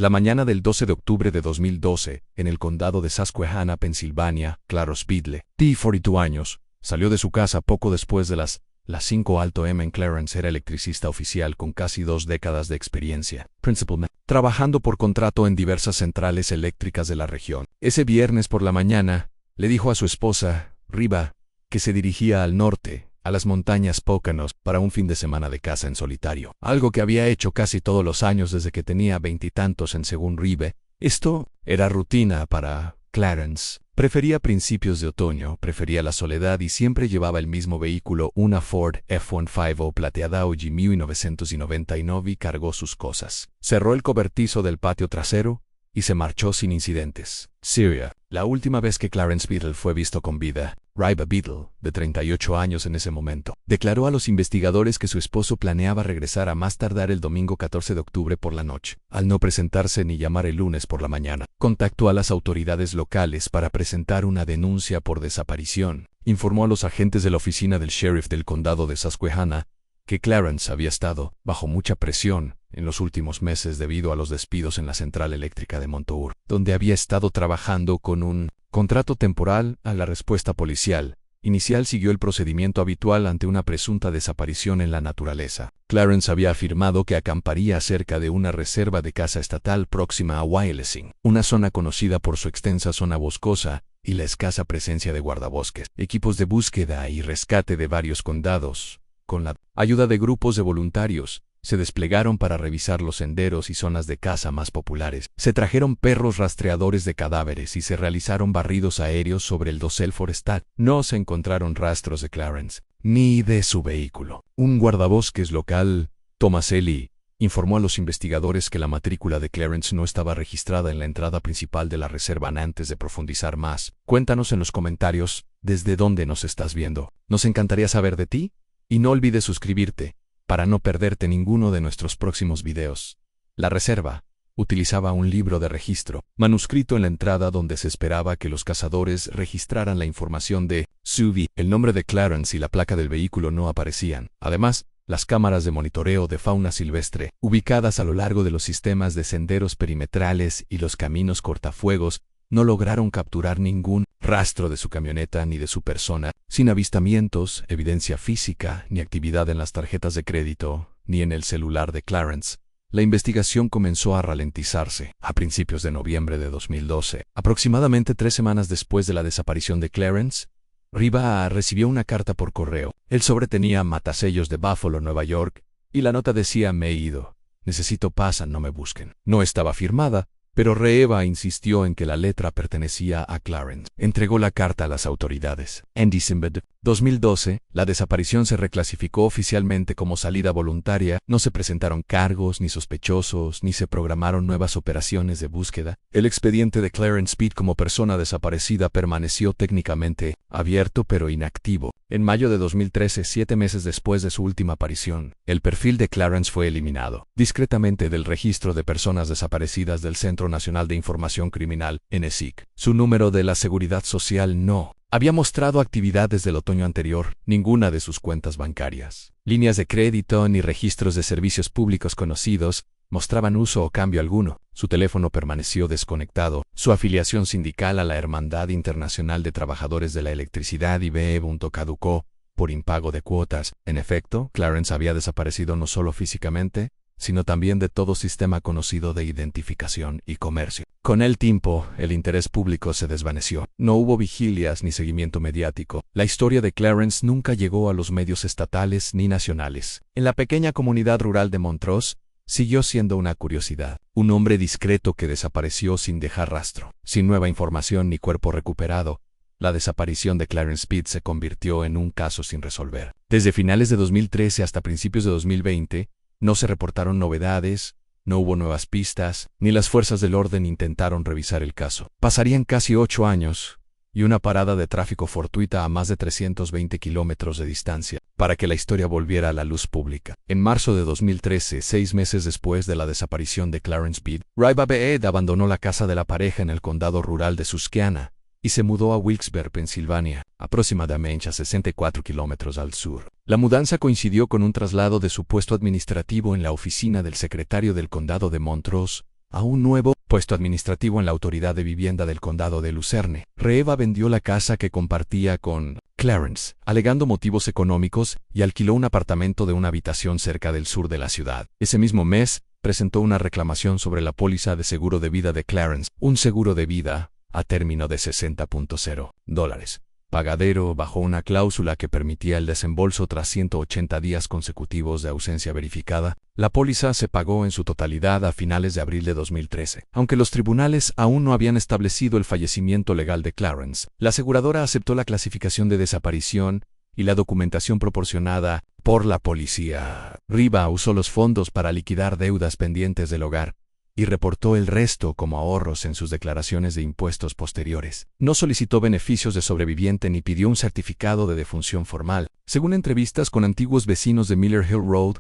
La mañana del 12 de octubre de 2012, en el condado de Susquehanna, Pensilvania, Claros Speedle, de 42 años, salió de su casa poco después de las 5 a.m. en Clarence. Era electricista oficial con casi 2 décadas de experiencia, principalmente trabajando por contrato en diversas centrales eléctricas de la región. Ese viernes por la mañana, le dijo a su esposa, Riva, que se dirigía al norte, a las montañas Poconos, para un fin de semana de caza en solitario. Algo que había hecho casi todos los años desde que tenía 20 y tantos en según Rive. Esto era rutina para Clarence. Prefería principios de otoño, prefería la soledad y siempre llevaba el mismo vehículo, una Ford F-150 plateada OG 1999, y cargó sus cosas. Cerró el cobertizo del patio trasero y se marchó sin incidentes. Syria. La última vez que Clarence Biddle fue visto con vida, Riva Biddle, de 38 años en ese momento, declaró a los investigadores que su esposo planeaba regresar a más tardar el domingo 14 de octubre por la noche. Al no presentarse ni llamar el lunes por la mañana, contactó a las autoridades locales para presentar una denuncia por desaparición. Informó a los agentes de la oficina del sheriff del condado de Susquehanna que Clarence había estado bajo mucha presión en los últimos meses debido a los despidos en la central eléctrica de Montour, donde había estado trabajando con un contrato temporal. A la respuesta policial inicial siguió el procedimiento habitual ante una presunta desaparición en la naturaleza. Clarence había afirmado que acamparía cerca de una reserva de caza estatal próxima a Wylesing, una zona conocida por su extensa zona boscosa y la escasa presencia de guardabosques. Equipos de búsqueda y rescate de varios condados, con la ayuda de grupos de voluntarios, se desplegaron para revisar los senderos y zonas de caza más populares. Se trajeron perros rastreadores de cadáveres y se realizaron barridos aéreos sobre el dosel forestal. No se encontraron rastros de Clarence, ni de su vehículo. Un guardabosques local, Thomas Ely, informó a los investigadores que la matrícula de Clarence no estaba registrada en la entrada principal de la reserva. Antes de profundizar más, cuéntanos en los comentarios desde dónde nos estás viendo. Nos encantaría saber de ti, y no olvides suscribirte para no perderte ninguno de nuestros próximos videos. La reserva utilizaba un libro de registro, manuscrito en la entrada donde se esperaba que los cazadores registraran la información de su vida. El nombre de Clarence y la placa del vehículo no aparecían. Además, las cámaras de monitoreo de fauna silvestre, ubicadas a lo largo de los sistemas de senderos perimetrales y los caminos cortafuegos, no lograron capturar ningún rastro de su camioneta ni de su persona, sin avistamientos, evidencia física, ni actividad en las tarjetas de crédito, ni en el celular de Clarence. La investigación comenzó a ralentizarse a principios de noviembre de 2012. Aproximadamente 3 semanas después de la desaparición de Clarence, Riva recibió una carta por correo. El sobre tenía matasellos de Buffalo, Nueva York, y la nota decía: me he ido. Necesito paz, no me busquen. No estaba firmada, pero Riva insistió en que la letra pertenecía a Clarence. Entregó la carta a las autoridades. En diciembre de 2012, la desaparición se reclasificó oficialmente como salida voluntaria. No se presentaron cargos ni sospechosos, ni se programaron nuevas operaciones de búsqueda. El expediente de Clarence Speed como persona desaparecida permaneció técnicamente abierto pero inactivo. En mayo de 2013, 7 meses después de su última aparición, el perfil de Clarence fue eliminado discretamente del registro de personas desaparecidas del Centro Nacional de Información Criminal, NSIC. Su número de la Seguridad Social no había mostrado actividad desde el otoño anterior. Ninguna de sus cuentas bancarias, líneas de crédito ni registros de servicios públicos conocidos mostraban uso o cambio alguno. Su teléfono permaneció desconectado. Su afiliación sindical a la Hermandad Internacional de Trabajadores de la Electricidad IBE caducó por impago de cuotas. En efecto, Clarence había desaparecido no solo físicamente, sino también de todo sistema conocido de identificación y comercio. Con el tiempo, el interés público se desvaneció. No hubo vigilias ni seguimiento mediático. La historia de Clarence nunca llegó a los medios estatales ni nacionales. En la pequeña comunidad rural de Montrose, siguió siendo una curiosidad. Un hombre discreto que desapareció sin dejar rastro. Sin nueva información ni cuerpo recuperado, la desaparición de Clarence Speed se convirtió en un caso sin resolver. Desde finales de 2013 hasta principios de 2020, no se reportaron novedades, no hubo nuevas pistas, ni las fuerzas del orden intentaron revisar el caso. Pasarían casi 8 años y una parada de tráfico fortuita a más de 320 kilómetros de distancia para que la historia volviera a la luz pública. En marzo de 2013, 6 meses después de la desaparición de Clarence Speed, Riva Beed abandonó la casa de la pareja en el condado rural de Susquehanna y se mudó a Wilkes-Barre, Pensilvania, aproximadamente a 64 kilómetros al sur. La mudanza coincidió con un traslado de su puesto administrativo en la oficina del secretario del condado de Montrose, a un nuevo puesto administrativo en la Autoridad de Vivienda del Condado de Lucerne. Reeva vendió la casa que compartía con Clarence, alegando motivos económicos, y alquiló un apartamento de una habitación cerca del sur de la ciudad. Ese mismo mes, presentó una reclamación sobre la póliza de seguro de vida de Clarence, un seguro de vida a término de $60,000. Pagadero bajo una cláusula que permitía el desembolso tras 180 días consecutivos de ausencia verificada. La póliza se pagó en su totalidad a finales de abril de 2013. Aunque los tribunales aún no habían establecido el fallecimiento legal de Clarence, la aseguradora aceptó la clasificación de desaparición y la documentación proporcionada por la policía. Riva usó los fondos para liquidar deudas pendientes del hogar y reportó el resto como ahorros en sus declaraciones de impuestos posteriores. No solicitó beneficios de sobreviviente ni pidió un certificado de defunción formal. Según entrevistas con antiguos vecinos de Miller Hill Road,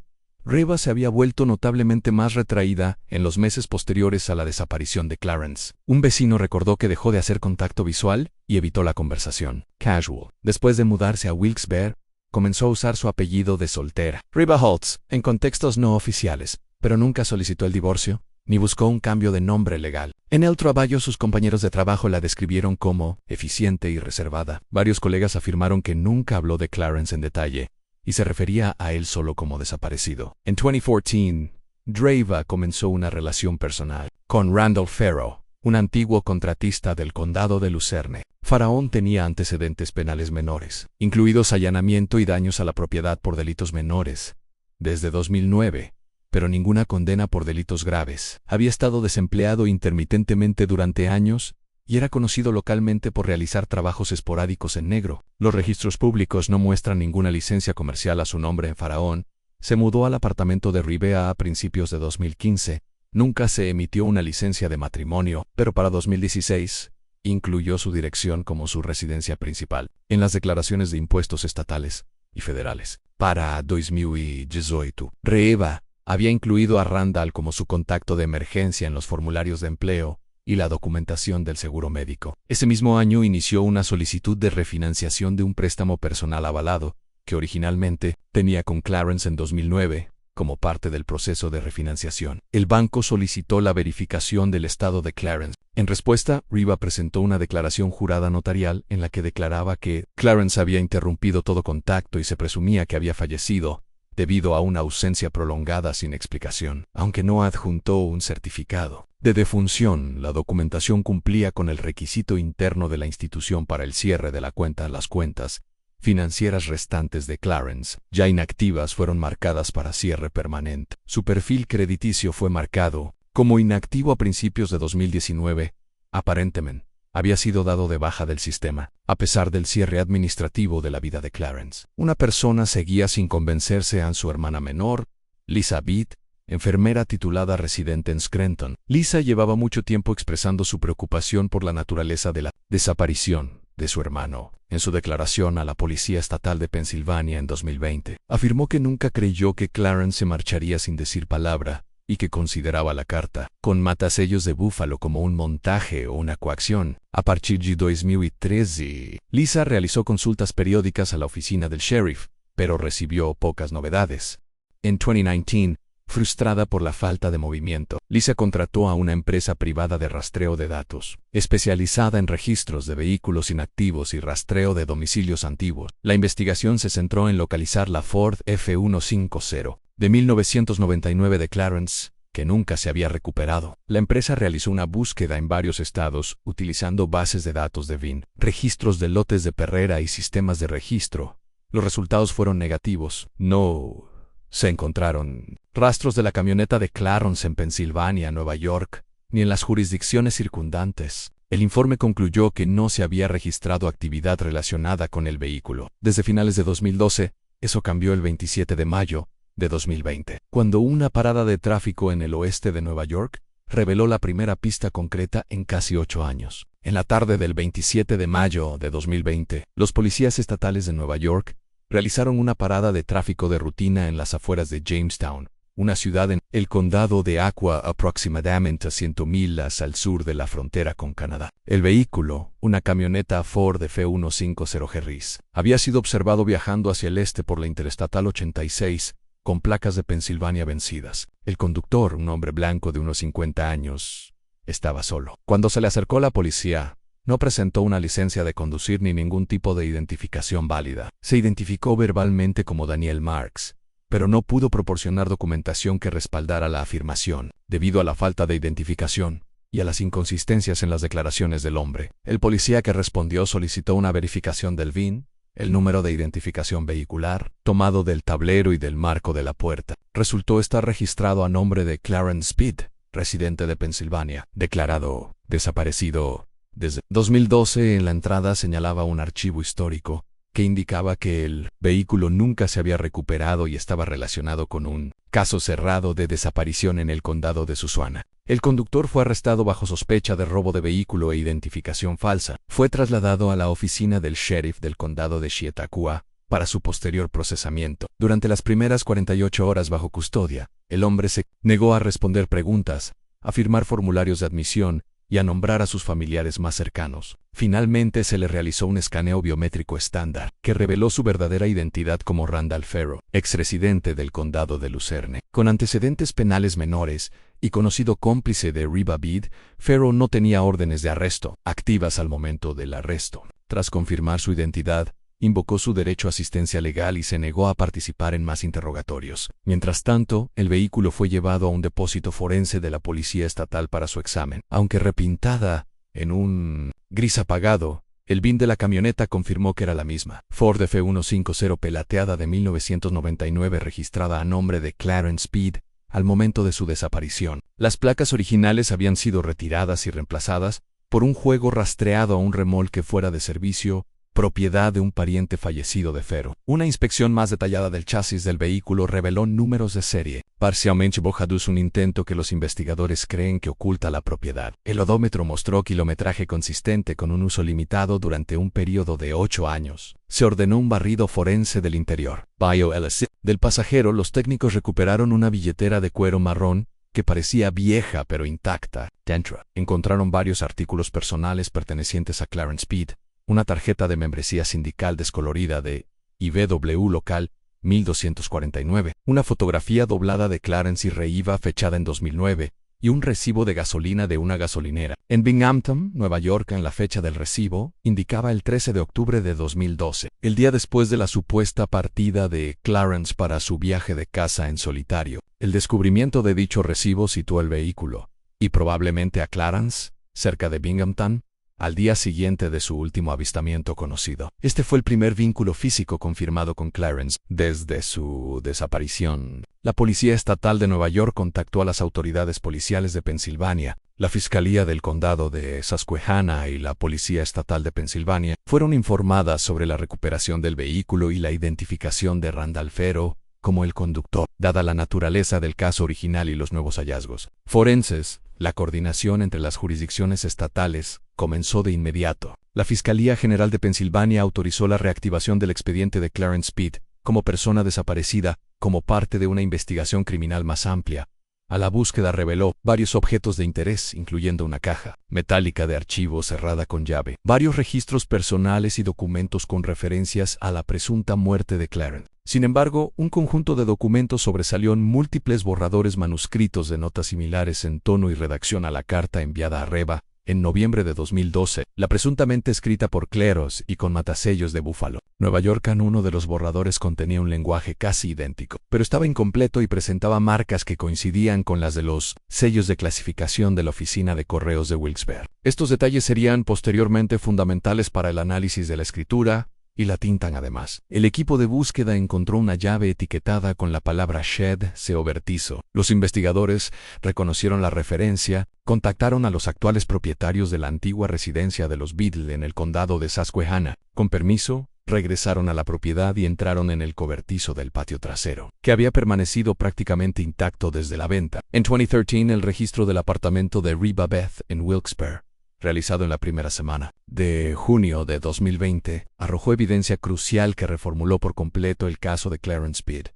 Riva se había vuelto notablemente más retraída en los meses posteriores a la desaparición de Clarence. Un vecino recordó que dejó de hacer contacto visual y evitó la conversación. Casual. Después de mudarse a Wilkes-Barre, comenzó a usar su apellido de soltera, Riva Holtz, en contextos no oficiales, pero nunca solicitó el divorcio ni buscó un cambio de nombre legal. En el trabajo, sus compañeros de trabajo la describieron como eficiente y reservada. Varios colegas afirmaron que nunca habló de Clarence en detalle y se refería a él solo como desaparecido. En 2014, Riva comenzó una relación personal con Randall Farrow, un antiguo contratista del condado de Lucerne. Faraón tenía antecedentes penales menores, incluidos allanamiento y daños a la propiedad por delitos menores, desde 2009. Pero ninguna condena por delitos graves. Había estado desempleado intermitentemente durante años y era conocido localmente por realizar trabajos esporádicos en negro. Los registros públicos no muestran ninguna licencia comercial a su nombre en Faraón. Se mudó al apartamento de Rivea a principios de 2015. Nunca se emitió una licencia de matrimonio, pero para 2016 incluyó su dirección como su residencia principal en las declaraciones de impuestos estatales y federales. Para 2018, Riva había incluido a Randall como su contacto de emergencia en los formularios de empleo y la documentación del seguro médico. Ese mismo año inició una solicitud de refinanciación de un préstamo personal avalado, que originalmente tenía con Clarence en 2009, como parte del proceso de refinanciación. El banco solicitó la verificación del estado de Clarence. En respuesta, Riva presentó una declaración jurada notarial en la que declaraba que Clarence había interrumpido todo contacto y se presumía que había fallecido debido a una ausencia prolongada sin explicación. Aunque no adjuntó un certificado de defunción, la documentación cumplía con el requisito interno de la institución para el cierre de la cuenta. Las cuentas financieras restantes de Clarence, ya inactivas, fueron marcadas para cierre permanente. Su perfil crediticio fue marcado como inactivo a principios de 2019. Aparentemente, había sido dado de baja del sistema, a pesar del cierre administrativo de la vida de Clarence. Una persona seguía sin convencerse a su hermana menor, Lisa Beat, enfermera titulada residente en Scranton. Lisa llevaba mucho tiempo expresando su preocupación por la naturaleza de la desaparición de su hermano. En su declaración a la Policía Estatal de Pensilvania en 2020, afirmó que nunca creyó que Clarence se marcharía sin decir palabra, y que consideraba la carta con matasellos de búfalo como un montaje o una coacción. A partir de 2013, Lisa realizó consultas periódicas a la oficina del sheriff, pero recibió pocas novedades. En 2019, frustrada por la falta de movimiento, Lisa contrató a una empresa privada de rastreo de datos, especializada en registros de vehículos inactivos y rastreo de domicilios antiguos. La investigación se centró en localizar la Ford F-150 de 1999 de Clarence, que nunca se había recuperado. La empresa realizó una búsqueda en varios estados, utilizando bases de datos de VIN, registros de lotes de perrera y sistemas de registro. Los resultados fueron negativos. No se encontraron rastros de la camioneta de Clarence en Pensilvania, Nueva York, ni en las jurisdicciones circundantes. El informe concluyó que no se había registrado actividad relacionada con el vehículo. Desde finales de 2012, eso cambió el 27 de mayo de 2020, cuando una parada de tráfico en el oeste de Nueva York reveló la primera pista concreta en casi 8 años. En la tarde del 27 de mayo de 2020, los policías estatales de Nueva York realizaron una parada de tráfico de rutina en las afueras de Jamestown, una ciudad en el condado de Aqua, aproximadamente a 100 millas al sur de la frontera con Canadá. El vehículo, una camioneta Ford F-150 Harris, había sido observado viajando hacia el este por la Interestatal 86, con placas de Pensilvania vencidas. El conductor, un hombre blanco de unos 50 años, estaba solo. Cuando se le acercó la policía, no presentó una licencia de conducir ni ningún tipo de identificación válida. Se identificó verbalmente como Daniel Marks, pero no pudo proporcionar documentación que respaldara la afirmación, debido a la falta de identificación y a las inconsistencias en las declaraciones del hombre. El policía que respondió solicitó una verificación del VIN, el número de identificación vehicular, tomado del tablero y del marco de la puerta. Resultó estar registrado a nombre de Clarence Speed, residente de Pensilvania, declarado desaparecido desde 2012. En la entrada señalaba un archivo histórico que indicaba que el vehículo nunca se había recuperado y estaba relacionado con un caso cerrado de desaparición en el condado de Susquehanna. El conductor fue arrestado bajo sospecha de robo de vehículo e identificación falsa. Fue trasladado a la oficina del sheriff del condado de Chautauqua para su posterior procesamiento. Durante las primeras 48 horas bajo custodia, el hombre se negó a responder preguntas, a firmar formularios de admisión y a nombrar a sus familiares más cercanos. Finalmente se le realizó un escaneo biométrico estándar, que reveló su verdadera identidad como Randall Farrow, exresidente del condado de Luzerne. Con antecedentes penales menores y conocido cómplice de Reba Bede, Farrow no tenía órdenes de arresto activas al momento del arresto. Tras confirmar su identidad, invocó su derecho a asistencia legal y se negó a participar en más interrogatorios. Mientras tanto, el vehículo fue llevado a un depósito forense de la Policía Estatal para su examen. Aunque repintada en un gris apagado, el VIN de la camioneta confirmó que era la misma. Ford F-150 plateada de 1999 registrada a nombre de Clarence Speed al momento de su desaparición. Las placas originales habían sido retiradas y reemplazadas por un juego rastreado a un remolque fuera de servicio, propiedad de un pariente fallecido de Farrow. Una inspección más detallada del chasis del vehículo reveló números de serie, parcialmente borrados, un intento que los investigadores creen que oculta la propiedad. El odómetro mostró kilometraje consistente con un uso limitado durante un periodo de 8 años. Se ordenó un barrido forense del interior. BioLC. Del pasajero, los técnicos recuperaron una billetera de cuero marrón que parecía vieja pero intacta. Dentro encontraron varios artículos personales pertenecientes a Clarence Speed, una tarjeta de membresía sindical descolorida de IBW local 1249, una fotografía doblada de Clarence y Reiva fechada en 2009 y un recibo de gasolina de una gasolinera. En Binghamton, Nueva York, en la fecha del recibo, indicaba el 13 de octubre de 2012, el día después de la supuesta partida de Clarence para su viaje de casa en solitario. El descubrimiento de dicho recibo situó el vehículo, y probablemente a Clarence, cerca de Binghamton, al día siguiente de su último avistamiento conocido. Este fue el primer vínculo físico confirmado con Clarence desde su desaparición. La Policía Estatal de Nueva York contactó a las autoridades policiales de Pensilvania. La Fiscalía del Condado de Susquehanna y la Policía Estatal de Pensilvania fueron informadas sobre la recuperación del vehículo y la identificación de Randall Farrow como el conductor, dada la naturaleza del caso original y los nuevos hallazgos forenses. La coordinación entre las jurisdicciones estatales comenzó de inmediato. La Fiscalía General de Pensilvania autorizó la reactivación del expediente de Clarence Speed como persona desaparecida como parte de una investigación criminal más amplia. A la búsqueda reveló varios objetos de interés, incluyendo una caja metálica de archivo cerrada con llave, varios registros personales y documentos con referencias a la presunta muerte de Clarence. Sin embargo, un conjunto de documentos sobresalió en múltiples borradores manuscritos de notas similares en tono y redacción a la carta enviada a Reba en noviembre de 2012, la presuntamente escrita por Clarence y con matasellos de búfalo. Nueva York. Uno de los borradores contenía un lenguaje casi idéntico, pero estaba incompleto y presentaba marcas que coincidían con las de los sellos de clasificación de la oficina de correos de Wilkes-Barre. Estos detalles serían posteriormente fundamentales para el análisis de la escritura y la tinta. Además, el equipo de búsqueda encontró una llave etiquetada con la palabra shed, seo vertizo. Los investigadores reconocieron la referencia, contactaron a los actuales propietarios de la antigua residencia de los Biddle en el condado de Susquehanna. Con permiso, regresaron a la propiedad y entraron en el cobertizo del patio trasero, que había permanecido prácticamente intacto desde la venta. En 2013, el registro del apartamento de Reba Beth en Wilkes-Barre, realizado en la primera semana de junio de 2020, arrojó evidencia crucial que reformuló por completo el caso de Clarence Speed.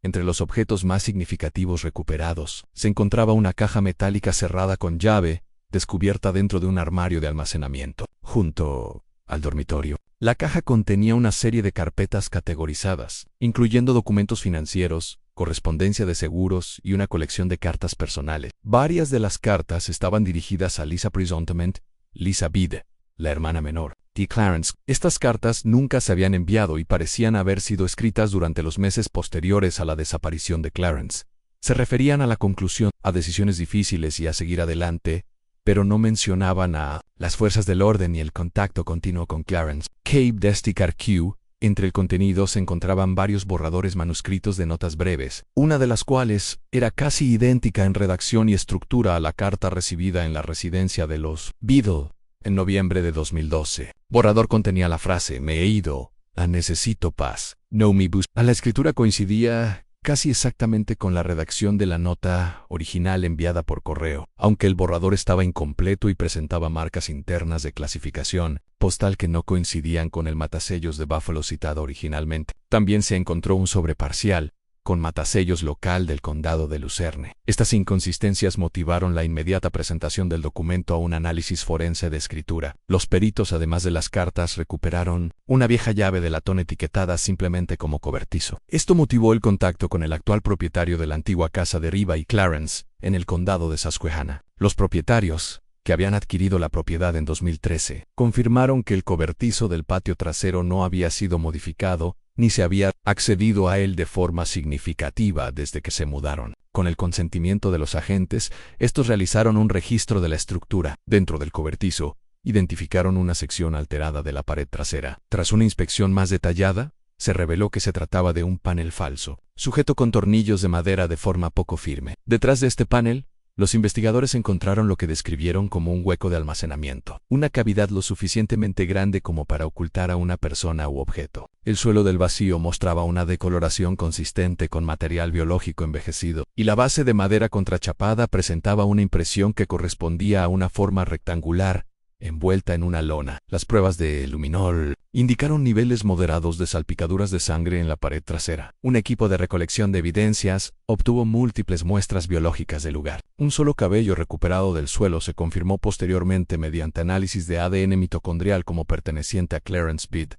Entre los objetos más significativos recuperados, se encontraba una caja metálica cerrada con llave, descubierta dentro de un armario de almacenamiento, junto al dormitorio. La caja contenía una serie de carpetas categorizadas, incluyendo documentos financieros, correspondencia de seguros y una colección de cartas personales. Varias de las cartas estaban dirigidas a Lisa Presentiment, Lisa Bede, la hermana menor, T. Clarence. Estas cartas nunca se habían enviado y parecían haber sido escritas durante los meses posteriores a la desaparición de Clarence. Se referían a la conclusión, a decisiones difíciles y a seguir adelante, pero no mencionaban a las fuerzas del orden y el contacto continuo con Clarence. Cape Desticar Q. Entre el contenido se encontraban varios borradores manuscritos de notas breves, una de las cuales era casi idéntica en redacción y estructura a la carta recibida en la residencia de los Bede en noviembre de 2012. Borrador contenía la frase: me he ido, necesito paz, no me bus. A la escritura coincidía casi exactamente con la redacción de la nota original enviada por correo, aunque el borrador estaba incompleto y presentaba marcas internas de clasificación postal que no coincidían con el matasellos de Buffalo citado originalmente. También se encontró un sobre parcial, con matasellos local del condado de Lucerne. Estas inconsistencias motivaron la inmediata presentación del documento a un análisis forense de escritura. Los peritos, además de las cartas, recuperaron una vieja llave de latón etiquetada simplemente como cobertizo. Esto motivó el contacto con el actual propietario de la antigua casa de Riva y Clarence, en el condado de Susquehanna. Los propietarios, que habían adquirido la propiedad en 2013, confirmaron que el cobertizo del patio trasero no había sido modificado, ni se había accedido a él de forma significativa desde que se mudaron. Con el consentimiento de los agentes, estos realizaron un registro de la estructura. Dentro del cobertizo, identificaron una sección alterada de la pared trasera. Tras una inspección más detallada, se reveló que se trataba de un panel falso, sujeto con tornillos de madera de forma poco firme. Detrás de este panel, los investigadores encontraron lo que describieron como un hueco de almacenamiento, una cavidad lo suficientemente grande como para ocultar a una persona u objeto. El suelo del vacío mostraba una decoloración consistente con material biológico envejecido, y la base de madera contrachapada presentaba una impresión que correspondía a una forma rectangular, envuelta en una lona. Las pruebas de luminol indicaron niveles moderados de salpicaduras de sangre en la pared trasera. Un equipo de recolección de evidencias obtuvo múltiples muestras biológicas del lugar. Un solo cabello recuperado del suelo se confirmó posteriormente mediante análisis de ADN mitocondrial como perteneciente a Clarence Bede.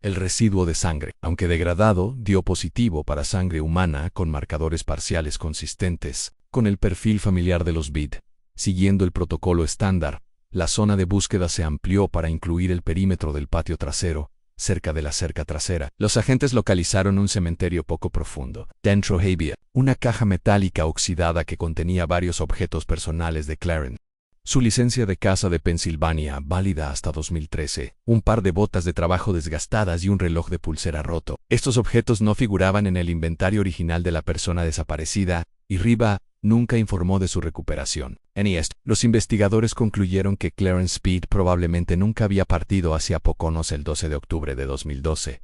El residuo de sangre, aunque degradado, dio positivo para sangre humana con marcadores parciales consistentes con el perfil familiar de los Bede. Siguiendo el protocolo estándar, la zona de búsqueda se amplió para incluir el perímetro del patio trasero, cerca de la cerca trasera. Los agentes localizaron un cementerio poco profundo. Dentro había una caja metálica oxidada que contenía varios objetos personales de Clarence. Su licencia de casa de Pensilvania, válida hasta 2013, un par de botas de trabajo desgastadas y un reloj de pulsera roto. Estos objetos no figuraban en el inventario original de la persona desaparecida, y Riva nunca informó de su recuperación. En esto, los investigadores concluyeron que Clarence Bede probablemente nunca había partido hacia Poconos el 12 de octubre de 2012.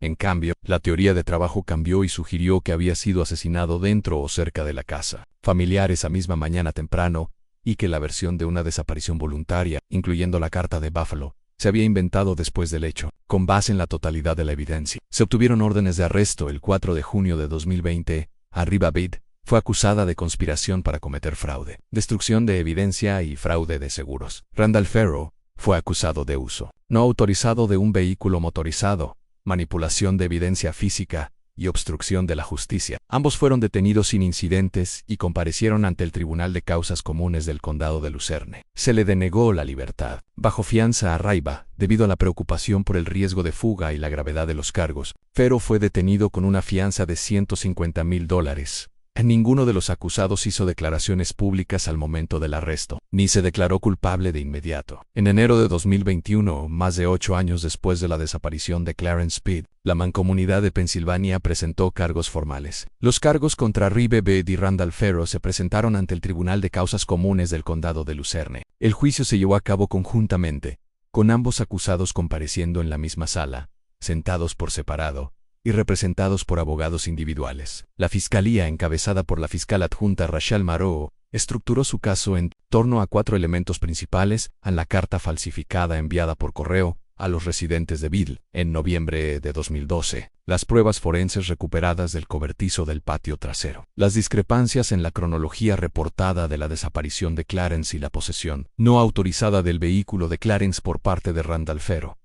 En cambio, la teoría de trabajo cambió y sugirió que había sido asesinado dentro o cerca de la casa familiar esa misma mañana temprano, y que la versión de una desaparición voluntaria, incluyendo la carta de Buffalo, se había inventado después del hecho. Con base en la totalidad de la evidencia, se obtuvieron órdenes de arresto el 4 de junio de 2020. Riva Bede fue acusada de conspiración para cometer fraude, destrucción de evidencia y fraude de seguros. Randall Ferro fue acusado de uso no autorizado de un vehículo motorizado, manipulación de evidencia física y obstrucción de la justicia. Ambos fueron detenidos sin incidentes y comparecieron ante el Tribunal de Causas Comunes del Condado de Lucerne. Se le denegó la libertad bajo fianza a Riva debido a la preocupación por el riesgo de fuga y la gravedad de los cargos. Ferro fue detenido con una fianza de $150,000. Ninguno de los acusados hizo declaraciones públicas al momento del arresto, ni se declaró culpable de inmediato. En enero de 2021, más de 8 años después de la desaparición de Clarence Bede, la Mancomunidad de Pensilvania presentó cargos formales. Los cargos contra Riva Bede y Randall Ferro se presentaron ante el Tribunal de Causas Comunes del Condado de Lucerne. El juicio se llevó a cabo conjuntamente, con ambos acusados compareciendo en la misma sala, sentados por separado, y representados por abogados individuales. La Fiscalía, encabezada por la fiscal adjunta Rachel Marot, estructuró su caso en torno a 4 elementos principales: a la carta falsificada enviada por correo a los residentes de Bede en noviembre de 2012, las pruebas forenses recuperadas del cobertizo del patio trasero, las discrepancias en la cronología reportada de la desaparición de Clarence y la posesión no autorizada del vehículo de Clarence por parte de Randall Ferro.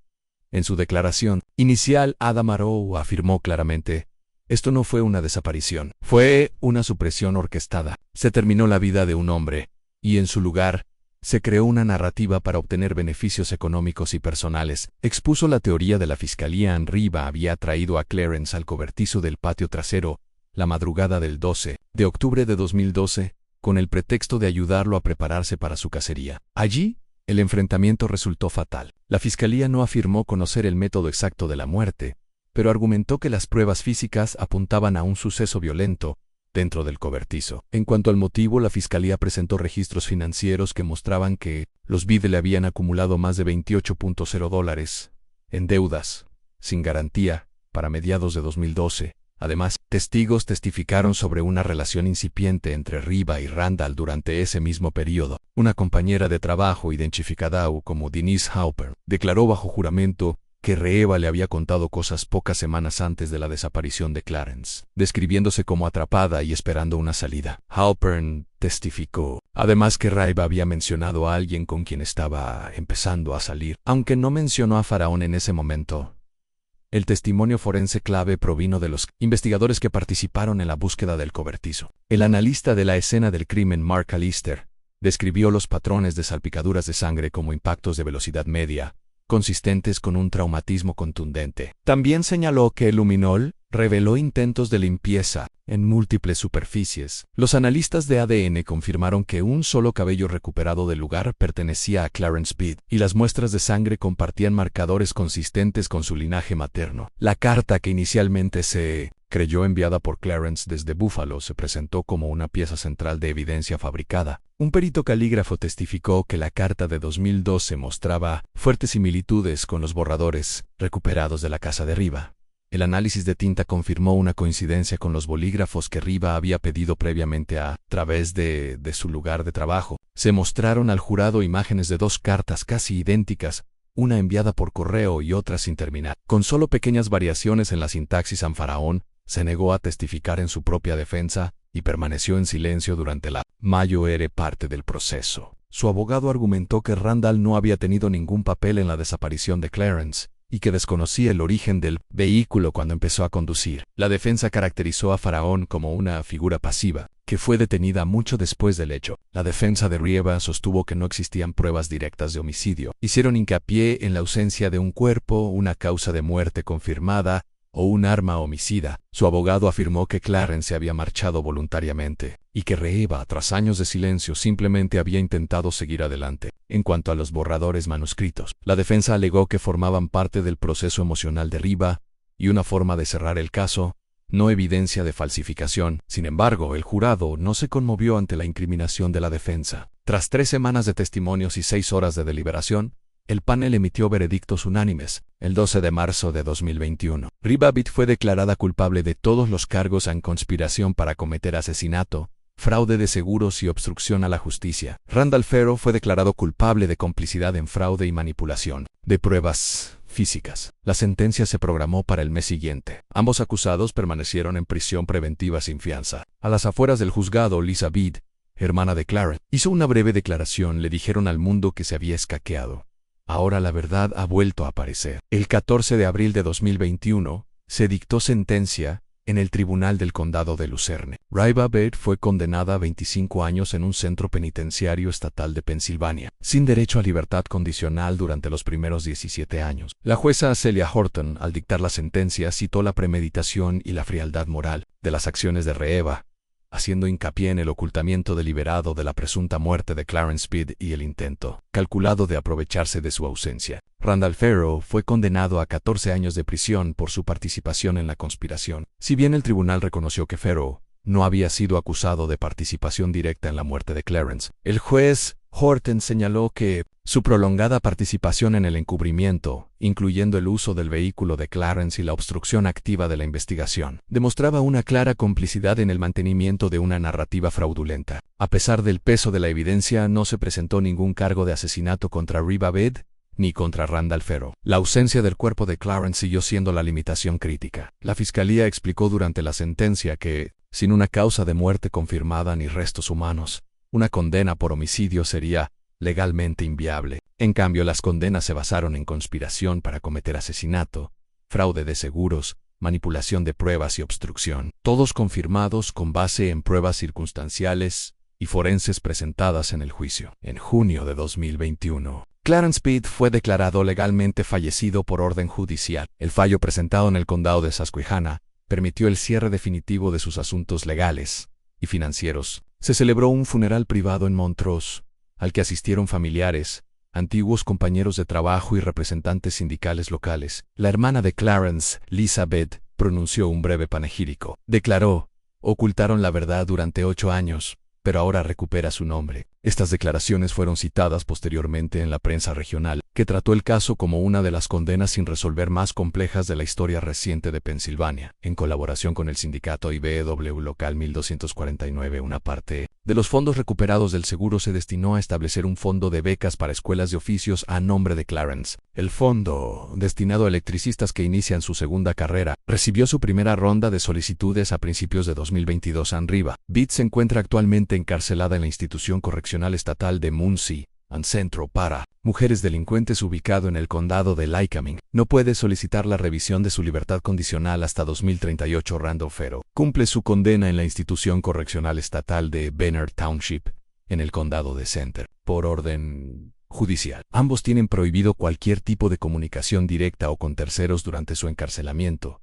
En su declaración inicial, Ada Marot afirmó claramente: Esto no fue una desaparición, fue una supresión orquestada. Se terminó la vida de un hombre, y en su lugar, se creó una narrativa para obtener beneficios económicos y personales. Expuso la teoría de la fiscalía. Riba había traído a Clarence al cobertizo del patio trasero la madrugada del 12 de octubre de 2012, con el pretexto de ayudarlo a prepararse para su cacería. Allí, el enfrentamiento resultó fatal. La fiscalía no afirmó conocer el método exacto de la muerte, pero argumentó que las pruebas físicas apuntaban a un suceso violento dentro del cobertizo. En cuanto al motivo, la fiscalía presentó registros financieros que mostraban que los Bid le habían acumulado más de $28.0 en deudas, sin garantía, para mediados de 2012. Además, testigos testificaron sobre una relación incipiente entre Riba y Randall durante ese mismo periodo. Una compañera de trabajo identificada como Denise Halpern declaró bajo juramento que Reeva le había contado cosas pocas semanas antes de la desaparición de Clarence, describiéndose como atrapada y esperando una salida. Halpern testificó, además, que Reeva había mencionado a alguien con quien estaba empezando a salir, aunque no mencionó a Faraón en ese momento. El testimonio forense clave provino de los investigadores que participaron en la búsqueda del cobertizo. El analista de la escena del crimen, Mark Allister, describió los patrones de salpicaduras de sangre como impactos de velocidad media, consistentes con un traumatismo contundente. También señaló que el luminol reveló intentos de limpieza en múltiples superficies. Los analistas de ADN confirmaron que un solo cabello recuperado del lugar pertenecía a Clarence Bid, y las muestras de sangre compartían marcadores consistentes con su linaje materno. La carta, que inicialmente se creyó enviada por Clarence desde Buffalo, se presentó como una pieza central de evidencia fabricada. Un perito calígrafo testificó que la carta de 2012 mostraba fuertes similitudes con los borradores recuperados de la casa de Riba. El análisis de tinta confirmó una coincidencia con los bolígrafos que Riba había pedido previamente a través de su lugar de trabajo. Se mostraron al jurado imágenes de dos cartas casi idénticas, una enviada por correo y otra sin terminar. Con solo pequeñas variaciones en la sintaxis, Faraón se negó a testificar en su propia defensa y permaneció en silencio durante la mayor parte del proceso. Su abogado argumentó que Randall no había tenido ningún papel en la desaparición de Clarence y que desconocía el origen del vehículo cuando empezó a conducir. La defensa caracterizó a Faraón como una figura pasiva, que fue detenida mucho después del hecho. La defensa de Rieva sostuvo que no existían pruebas directas de homicidio. Hicieron hincapié en la ausencia de un cuerpo, una causa de muerte confirmada o un arma homicida. Su abogado afirmó que Clarence se había marchado voluntariamente y que Reeva, tras años de silencio, simplemente había intentado seguir adelante. En cuanto a los borradores manuscritos, la defensa alegó que formaban parte del proceso emocional de Riba y una forma de cerrar el caso, no evidencia de falsificación. Sin embargo, el jurado no se conmovió ante la incriminación de la defensa. Tras 3 semanas de testimonios y 6 horas de deliberación, el panel emitió veredictos unánimes. El 12 de marzo de 2021, Riba Bid fue declarada culpable de todos los cargos en conspiración para cometer asesinato, fraude de seguros y obstrucción a la justicia. Randall Fero fue declarado culpable de complicidad en fraude y manipulación de pruebas físicas. La sentencia se programó para el mes siguiente. Ambos acusados permanecieron en prisión preventiva sin fianza. A las afueras del juzgado, Lisa Bid, hermana de Clarence, hizo una breve declaración. Le dijeron al mundo que se había escaqueado. Ahora la verdad ha vuelto a aparecer. El 14 de abril de 2021, se dictó sentencia en el Tribunal del Condado de Lucerne. Riba Bid fue condenada a 25 años en un centro penitenciario estatal de Pensilvania, sin derecho a libertad condicional durante los primeros 17 años. La jueza Celia Horton, al dictar la sentencia, citó la premeditación y la frialdad moral de las acciones de Reeva, haciendo hincapié en el ocultamiento deliberado de la presunta muerte de Clarence Bid y el intento calculado de aprovecharse de su ausencia. Randall Fero fue condenado a 14 años de prisión por su participación en la conspiración. Si bien el tribunal reconoció que Fero no había sido acusado de participación directa en la muerte de Clarence, el juez Horton señaló que su prolongada participación en el encubrimiento, incluyendo el uso del vehículo de Clarence y la obstrucción activa de la investigación, demostraba una clara complicidad en el mantenimiento de una narrativa fraudulenta. A pesar del peso de la evidencia, no se presentó ningún cargo de asesinato contra Riba Bid ni contra Randall Fero. La ausencia del cuerpo de Clarence siguió siendo la limitación crítica. La fiscalía explicó durante la sentencia que, sin una causa de muerte confirmada ni restos humanos, una condena por homicidio sería legalmente inviable. En cambio, las condenas se basaron en conspiración para cometer asesinato, fraude de seguros, manipulación de pruebas y obstrucción, todos confirmados con base en pruebas circunstanciales y forenses presentadas en el juicio. En junio de 2021, Clarence Speed fue declarado legalmente fallecido por orden judicial. El fallo presentado en el condado de Susquehanna permitió el cierre definitivo de sus asuntos legales y financieros. Se celebró un funeral privado en Montrose, al que asistieron familiares, antiguos compañeros de trabajo y representantes sindicales locales. La hermana de Clarence, Lisa Beth, pronunció un breve panegírico. Declaró: ocultaron la verdad durante 8 años, pero ahora recupera su nombre. Estas declaraciones fueron citadas posteriormente en la prensa regional, que trató el caso como una de las condenas sin resolver más complejas de la historia reciente de Pensilvania. En colaboración con el sindicato IBEW Local 1249, una parte de los fondos recuperados del seguro se destinó a establecer un fondo de becas para escuelas de oficios a nombre de Clarence. El fondo, destinado a electricistas que inician su segunda carrera, recibió su primera ronda de solicitudes a principios de 2022 en Riva. Beth se encuentra actualmente encarcelada en la institución correccional estatal de Muncie and Centro para mujeres delincuentes ubicado en el condado de Lycoming. No puede solicitar la revisión de su libertad condicional hasta 2038. Randolph cumple su condena en la institución correccional estatal de Benner Township, en el condado de Center, por orden judicial. Ambos tienen prohibido cualquier tipo de comunicación directa o con terceros durante su encarcelamiento.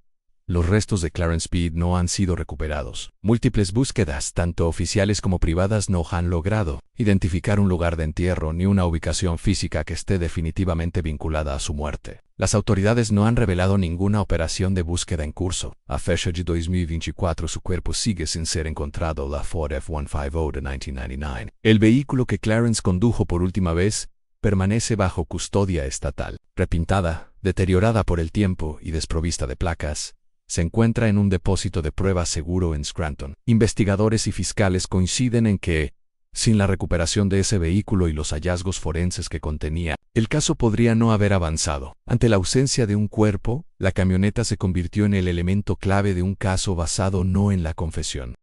Los restos de Clarence Speed no han sido recuperados. Múltiples búsquedas, tanto oficiales como privadas, no han logrado identificar un lugar de entierro ni una ubicación física que esté definitivamente vinculada a su muerte. Las autoridades no han revelado ninguna operación de búsqueda en curso. A fecha de 2024, su cuerpo sigue sin ser encontrado. La Ford F-150 de 1999, el vehículo que Clarence condujo por última vez, permanece bajo custodia estatal. Repintada, deteriorada por el tiempo y desprovista de placas, se encuentra en un depósito de pruebas seguro en Scranton. Investigadores y fiscales coinciden en que, sin la recuperación de ese vehículo y los hallazgos forenses que contenía, el caso podría no haber avanzado. Ante la ausencia de un cuerpo, la camioneta se convirtió en el elemento clave de un caso basado no en la confesión,